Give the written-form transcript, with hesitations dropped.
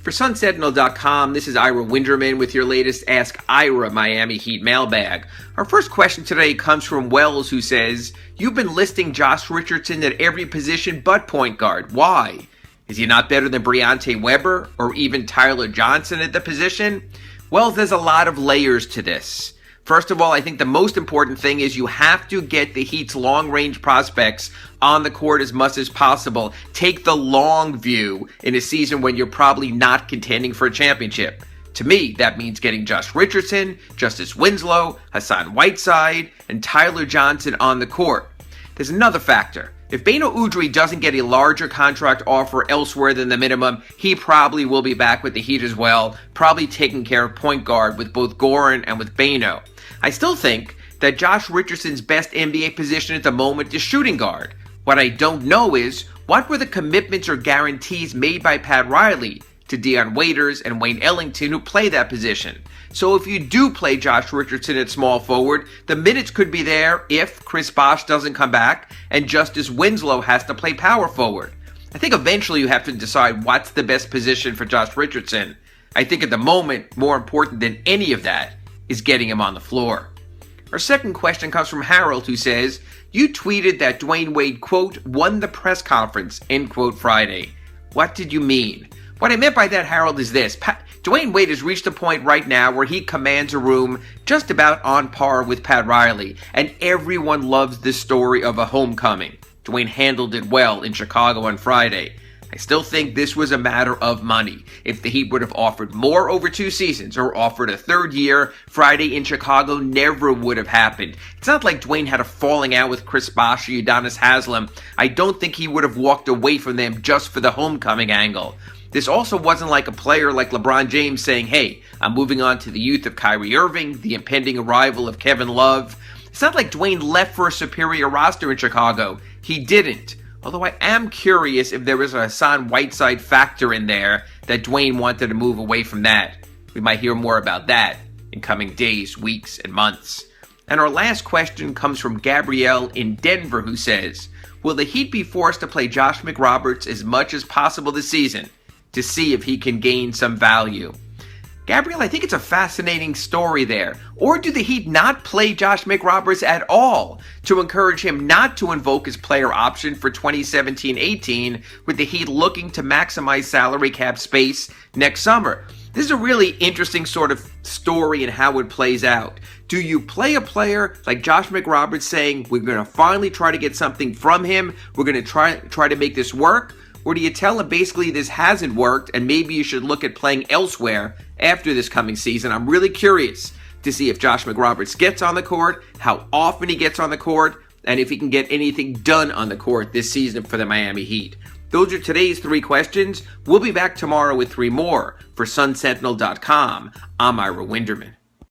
For Sentinel.com, this is Ira Winderman with your latest Ask Ira Miami Heat mailbag. Our first question today comes from Wells, who says, "You've been listing Josh Richardson at every position but point guard. Why? Is he not better than Briante Weber or even Tyler Johnson at the position?" Wells, there's a lot of layers to this. First of all, I think the most important thing is you have to get the Heat's long-range prospects on the court as much as possible. Take the long view in a season when you're probably not contending for a championship. To me, that means getting Josh Richardson, Justice Winslow, Hassan Whiteside, and Tyler Johnson on the court. There's another factor. If Beno Udrih doesn't get a larger contract offer elsewhere than the minimum, he probably will be back with the Heat as well, probably taking care of point guard with both Goran and with Beno. I still think that Josh Richardson's best NBA position at the moment is shooting guard. What I don't know is, what were the commitments or guarantees made by Pat Riley to Dion Waiters and Wayne Ellington, who play that position? So if you do play Josh Richardson at small forward, the minutes could be there if Chris Bosh doesn't come back and Justice Winslow has to play power forward. I think eventually you have to decide what's the best position for Josh Richardson. I think at the moment, more important than any of that is getting him on the floor. Our second question comes from Harold, who says, "You tweeted that Dwyane Wade, quote, won the press conference, end quote, Friday. What did you mean?" What I meant by that, Harold, is this. Dwyane Wade has reached a point right now where he commands a room just about on par with Pat Riley, and everyone loves this story of a homecoming. Dwyane handled it well in Chicago on Friday. I still think this was a matter of money. If the Heat would have offered more over 2 seasons or offered a third year, Friday in Chicago never would have happened. It's not like Dwyane had a falling out with Chris Bosh or Udonis Haslem. I don't think he would have walked away from them just for the homecoming angle. This also wasn't like a player like LeBron James saying, "Hey, I'm moving on to the youth of Kyrie Irving, the impending arrival of Kevin Love." It's not like Dwyane left for a superior roster in Chicago. He didn't. Although I am curious if there was a Hassan Whiteside factor in there that Dwyane wanted to move away from that. We might hear more about that in coming days, weeks, and months. And our last question comes from Gabrielle in Denver, who says, "Will the Heat be forced to play Josh McRoberts as much as possible this season to see if he can gain some value?" Gabrielle, I think it's a fascinating story there. Or do the Heat not play Josh McRoberts at all to encourage him not to invoke his player option for 2017-18, with the Heat looking to maximize salary cap space next summer? This is a really interesting sort of story and how it plays out. Do you play a player like Josh McRoberts saying, "We're going to finally try to get something from him, we're going to try to make this work"? Or do you tell him basically this hasn't worked and maybe you should look at playing elsewhere after this coming season? I'm really curious to see if Josh McRoberts gets on the court, how often he gets on the court, and if he can get anything done on the court this season for the Miami Heat. Those are today's 3 questions. We'll be back tomorrow with 3 more. For SunSentinel.com, I'm Ira Winderman.